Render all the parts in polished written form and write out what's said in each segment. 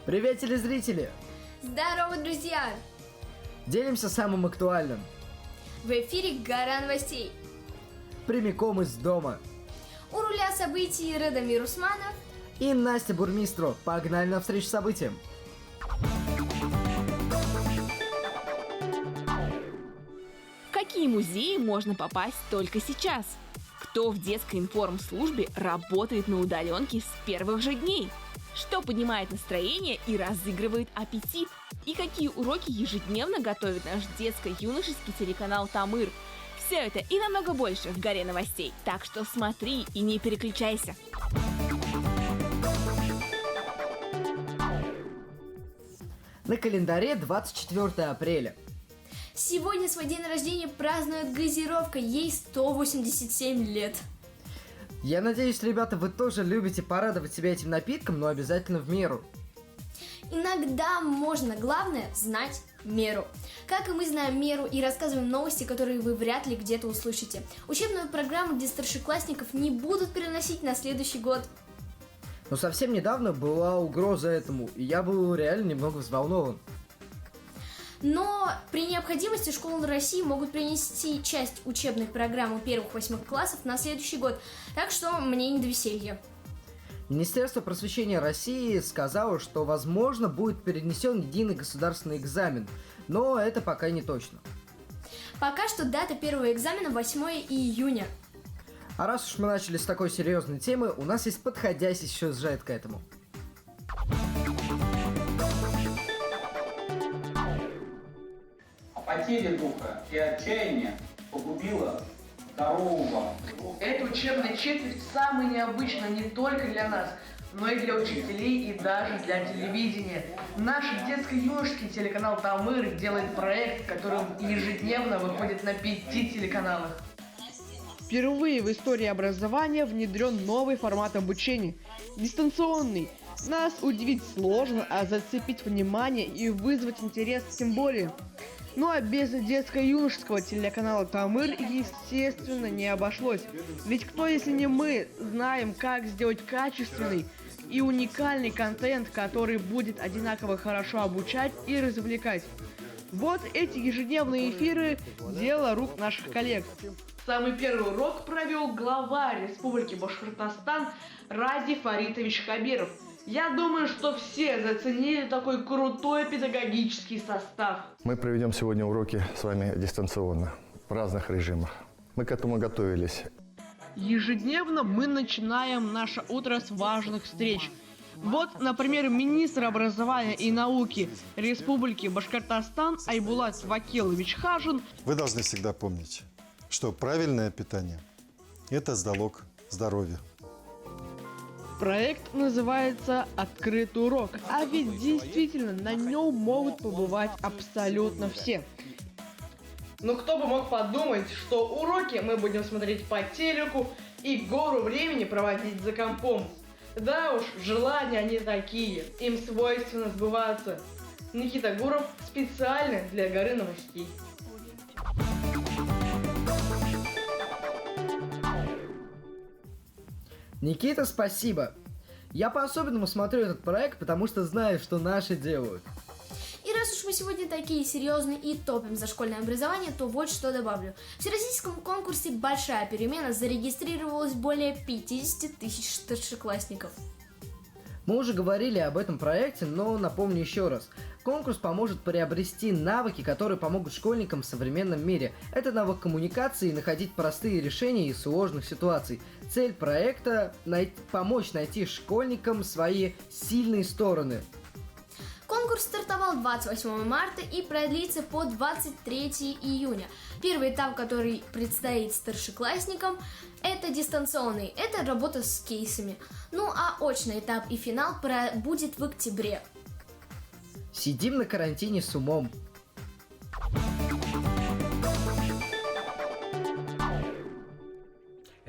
Привет, телезрители! Здорово, друзья! Делимся самым актуальным. В эфире «Гора новостей». Прямиком из дома. У руля событий Радомир Усманов И Настя Бурмистру. Погнали навстречу событиям. В какие музеи можно попасть только сейчас? Кто в детской информслужбе работает на удаленке с первых же дней? Что поднимает настроение и разыгрывает аппетит? И какие уроки ежедневно готовит наш детско-юношеский телеканал «Тамыр»? Все это и намного больше в «Горе новостей». Так что смотри и не переключайся. На календаре 24 апреля. сегодня свой день рождения празднует газировка, ей 187 лет. Я надеюсь, ребята, вы тоже любите порадовать себя этим напитком, но обязательно в меру. Иногда можно, главное, знать меру. Как и мы знаем меру и рассказываем новости, которые вы вряд ли где-то услышите. Учебную программу для старшеклассников не будут переносить на следующий год. Но совсем недавно была угроза этому, и я был реально немного взволнован. Но при необходимости школы России могут перенести часть учебной программы первых-8 классов на следующий год, так что мне не до веселья. Министерство просвещения России сказало, что, возможно, будет перенесен единый государственный экзамен, но это пока не точно. Пока что дата первого экзамена 8 июня. А раз уж мы начали с такой серьезной темы, у нас есть подходящий сюжет к этому. Потеря духа и отчаяние погубило здорового. Эта учебная четверть самая необычная не только для нас, но и для учителей и даже для телевидения. Наш детско-юношеский телеканал «Тамыр» делает проект, который ежедневно выходит на 5 телеканалах. Впервые в истории образования внедрен новый формат обучения – дистанционный. Нас удивить сложно, а зацепить внимание и вызвать интерес тем более. Ну а без детско-юношеского телеканала «Тамыр» естественно не обошлось. Ведь кто, если не мы, знаем, как сделать качественный и уникальный контент, который будет одинаково хорошо обучать и развлекать. Вот эти ежедневные эфиры – дело рук наших коллег. Самый первый урок провел глава Республики Башкортостан Ради Фаритович Хабиров. Я думаю, что все заценили такой крутой педагогический состав. Мы проведем сегодня уроки с вами дистанционно, в разных режимах. Мы к этому готовились. Ежедневно мы начинаем наше утро с важных встреч. Вот, например, министр образования и науки Республики Башкортостан Айбулат Вакилович Хажин. Вы должны всегда помнить, что правильное питание – это залог здоровья. Проект называется «Открытый урок», а ведь действительно на нем могут побывать абсолютно все. Но кто бы мог подумать, что уроки мы будем смотреть по телеку и гору времени проводить за компом. Да уж, желания они такие, им свойственно сбываться. Никита Гуров специально для «Горы новостей». Никита, спасибо. Я по-особенному смотрю этот проект, потому что знаю, что наши делают. И раз уж мы сегодня такие серьезные и топим за школьное образование, то вот что добавлю. В всероссийском конкурсе «Большая перемена» зарегистрировалось более 50 тысяч старшеклассников. Мы уже говорили об этом проекте, но напомню еще раз. Конкурс поможет приобрести навыки, которые помогут школьникам в современном мире. Это навык коммуникации и находить простые решения из сложных ситуаций. Цель проекта – помочь найти школьникам свои сильные стороны. Конкурс стартовал 28 марта и продлится по 23 июня. Первый этап, который предстоит старшеклассникам, это дистанционный, это работа с кейсами. Ну а очный этап и финал будет в октябре. Сидим на карантине с умом.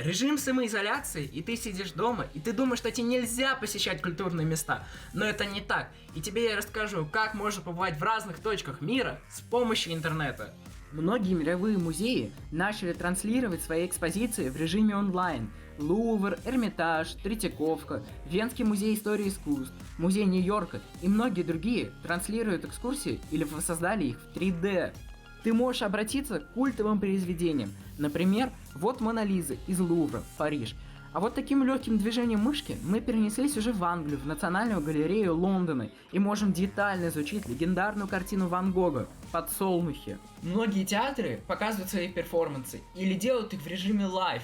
Режим самоизоляции, и ты сидишь дома, и ты думаешь, что тебе нельзя посещать культурные места. Но это не так. И тебе я расскажу, как можно побывать в разных точках мира с помощью интернета. Многие мировые музеи начали транслировать свои экспозиции в режиме онлайн. Лувр, Эрмитаж, Третьяковка, Венский музей истории искусств, Музей Нью-Йорка и многие другие транслируют экскурсии или воссоздали их в 3D. Ты можешь обратиться к культовым произведениям. Например, вот Мона Лиза из Лувра, Париж. А вот таким легким движением мышки мы перенеслись уже в Англию, в Национальную галерею Лондона, и можем детально изучить легендарную картину Ван Гога «Подсолнухи». Многие театры показывают свои перформансы или делают их в режиме лайв.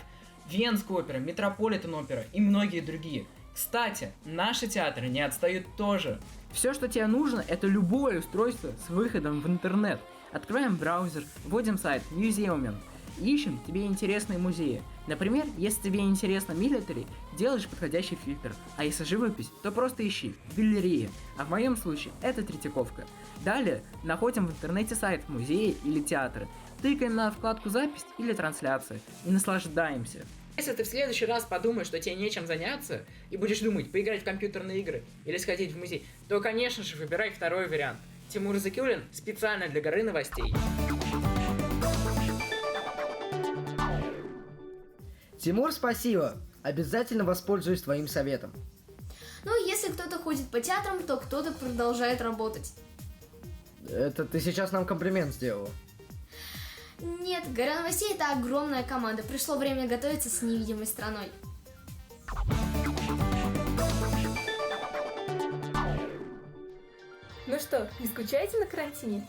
Венская опера, Метрополитен опера и многие другие. Кстати, наши театры не отстают тоже. Все, что тебе нужно, это любое устройство с выходом в интернет. Открываем браузер, вводим сайт Museum, ищем тебе интересные музеи. Например, если тебе интересно милитари, делаешь подходящий фильтр, а если живопись, то просто ищи галереи, а в моем случае это Третьяковка. Далее находим в интернете сайт музея или театра, тыкаем на вкладку «Запись» или «Трансляция» и наслаждаемся. Если ты в следующий раз подумаешь, что тебе нечем заняться, и будешь думать, поиграть в компьютерные игры или сходить в музей, то, конечно же, выбирай второй вариант. Тимур Закиуллин специально для Горы новостей. Тимур, спасибо. Обязательно воспользуюсь твоим советом. Ну, если кто-то ходит по театрам, то кто-то продолжает работать. Это ты сейчас нам комплимент сделала. Нет, Гора новостей — это огромная команда. Пришло время готовиться с невидимой страной. Ну что, не скучаете на карантине?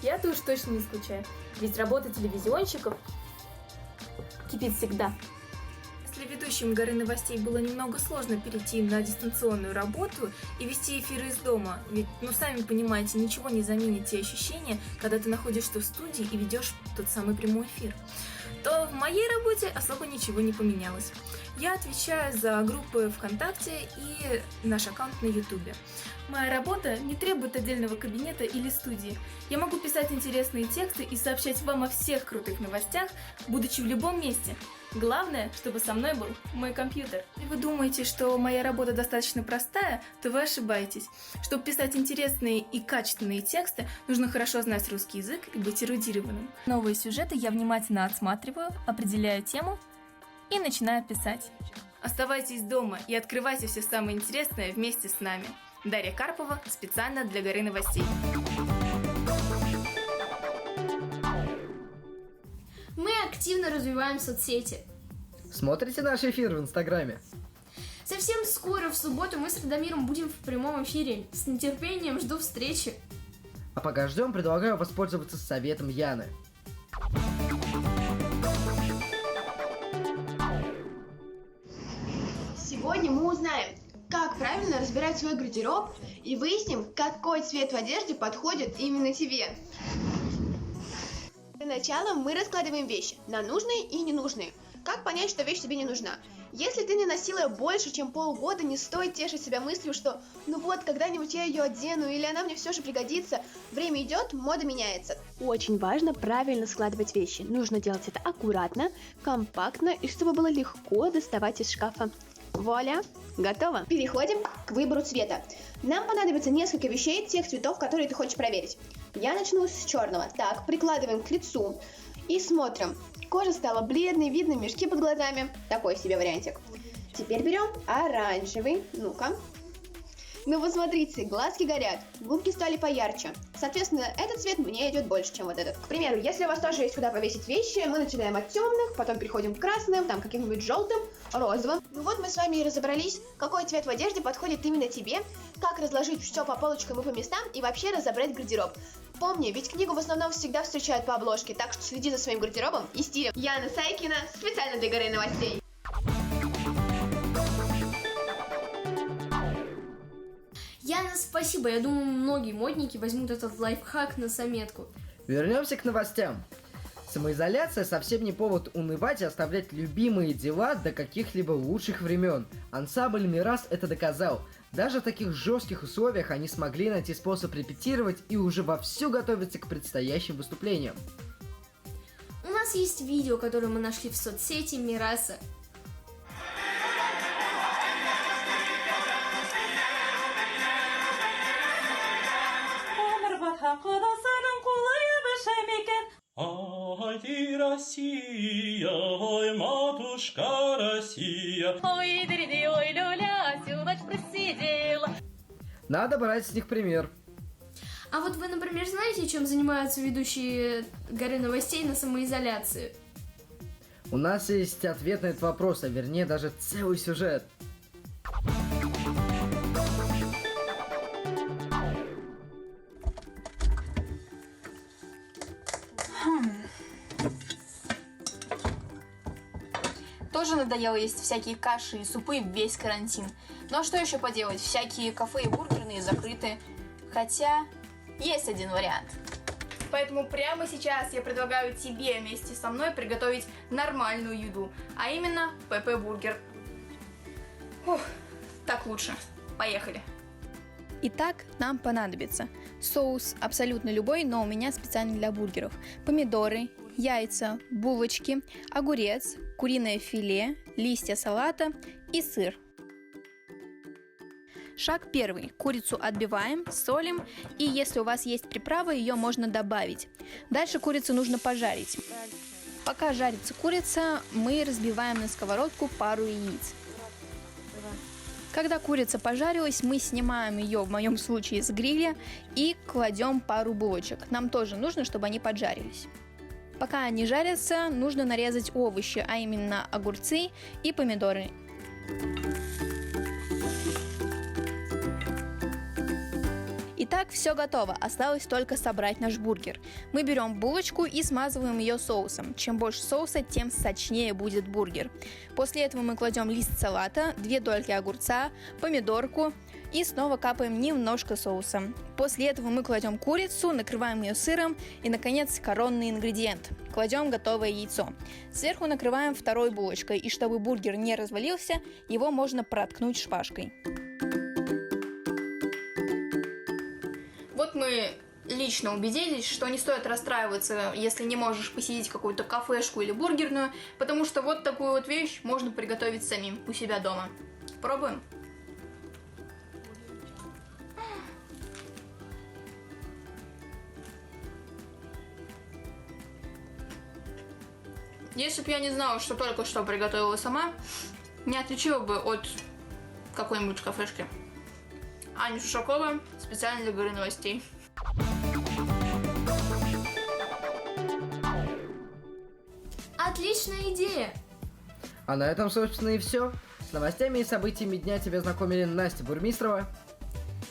Я-то уж точно не скучаю. Ведь работа телевизионщиков кипит всегда. Если ведущим Горы новостей было немного сложно перейти на дистанционную работу и вести эфиры из дома, ведь, сами понимаете, ничего не заменит те ощущения, когда ты находишься в студии и ведешь тот самый прямой эфир, то в моей работе особо ничего не поменялось. Я отвечаю за группы ВКонтакте и наш аккаунт на Ютубе. Моя работа не требует отдельного кабинета или студии. Я могу писать интересные тексты и сообщать вам о всех крутых новостях, будучи в любом месте. Главное, чтобы со мной был мой компьютер. Если вы думаете, что моя работа достаточно простая, то вы ошибаетесь. Чтобы писать интересные и качественные тексты, нужно хорошо знать русский язык и быть эрудированным. Новые сюжеты я внимательно отсматриваю, определяю тему и начинаю писать. Оставайтесь дома и открывайте все самое интересное вместе с нами. Дарья Карпова специально для Горы новостей. Мы активно развиваем соцсети. Смотрите наш эфир в Инстаграме. Совсем скоро, в субботу, мы с Радомиром будем в прямом эфире. С нетерпением жду встречи. А пока ждем, предлагаю воспользоваться советом Яны. Сегодня мы узнаем, как правильно разбирать свой гардероб и выясним, какой цвет в одежде подходит именно тебе. Для начала мы раскладываем вещи на нужные и ненужные. Как понять, что вещь тебе не нужна? Если ты не носила ее больше, чем полгода, не стоит тешить себя мыслью, что когда-нибудь я ее одену или она мне все же пригодится. Время идет, мода меняется. Очень важно правильно складывать вещи. Нужно делать это аккуратно, компактно и чтобы было легко доставать из шкафа. Вуаля, готово. Переходим к выбору цвета. Нам понадобится несколько вещей тех цветов, которые ты хочешь проверить. Я начну с черного. Так, прикладываем к лицу и смотрим. Кожа стала бледной, видно мешки под глазами. Такой себе вариантик. Теперь берем оранжевый. Ну-ка. Ну вот смотрите, глазки горят, губки стали поярче. Соответственно, этот цвет мне идет больше, чем вот этот. К примеру, если у вас тоже есть куда повесить вещи, мы начинаем от темных, потом переходим к красным, там каким-нибудь желтым, розовым. Ну вот мы с вами и разобрались, какой цвет в одежде подходит именно тебе, как разложить все по полочкам и по местам и вообще разобрать гардероб. Помни, ведь книгу в основном всегда встречают по обложке, так что следи за своим гардеробом и стилем. Яна Сайкина, специально для Горы новостей. Яна, спасибо. Я думаю, многие модники возьмут этот лайфхак на заметку. Вернемся к новостям. Самоизоляция совсем не повод унывать и оставлять любимые дела до каких-либо лучших времен. Ансамбль «Мирас» это доказал. Даже в таких жестких условиях они смогли найти способ репетировать и уже вовсю готовиться к предстоящим выступлениям. У нас нас есть видео, которое мы нашли в соцсети Мираса. Ой, ты Россия, ой, матушка Россия. Ой, дриди, ой, люля, всю ночь просидела. Надо брать с них пример. А вот вы, например, знаете, чем занимаются ведущие «Горы новостей» на самоизоляции? У нас есть ответ на этот вопрос, а вернее даже целый сюжет. Тоже надоело есть всякие каши и супы весь карантин. Но что еще поделать, всякие кафе и бургерные закрыты. Хотя есть один вариант. Поэтому прямо сейчас я предлагаю тебе вместе со мной приготовить нормальную еду, а именно ПП Бургер. Ух, так лучше. Поехали. Итак, нам понадобится соус абсолютно любой, но у меня специально для бургеров. Помидоры, яйца, булочки, огурец, куриное филе, листья салата и сыр. Шаг первый. Курицу отбиваем, солим, и если у вас есть приправа, ее можно добавить. Дальше курицу нужно пожарить. Пока жарится курица, мы разбиваем на сковородку пару яиц. Когда курица пожарилась, мы снимаем ее, в моем случае, с гриля и кладем пару булочек. Нам тоже нужно, чтобы они поджарились. Пока они жарятся, нужно нарезать овощи, а именно огурцы и помидоры. Итак, все готово, осталось только собрать наш бургер. Мы берем булочку и смазываем ее соусом. Чем больше соуса, тем сочнее будет бургер. После этого мы кладем лист салата, 2 дольки огурца, помидорку и снова капаем немножко соуса. После этого мы кладем курицу, накрываем ее сыром и, наконец, коронный ингредиент. Кладем готовое яйцо. Сверху накрываем второй булочкой, и чтобы бургер не развалился, его можно проткнуть шпажкой. Вот мы лично убедились, что не стоит расстраиваться, если не можешь посетить какую-то кафешку или бургерную, потому что вот такую вот вещь можно приготовить самим у себя дома. Пробуем? Если бы я не знала, что только что приготовила сама, не отличила бы от какой-нибудь кафешки. Аня Шушакова, специально для Горы новостей. Отличная идея! А на этом, собственно, и все. С новостями и событиями дня тебя знакомили Настя Бурмистрова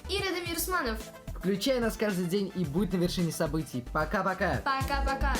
и Радомир Усманов. Включай нас каждый день и будь на вершине событий. Пока-пока! Пока-пока!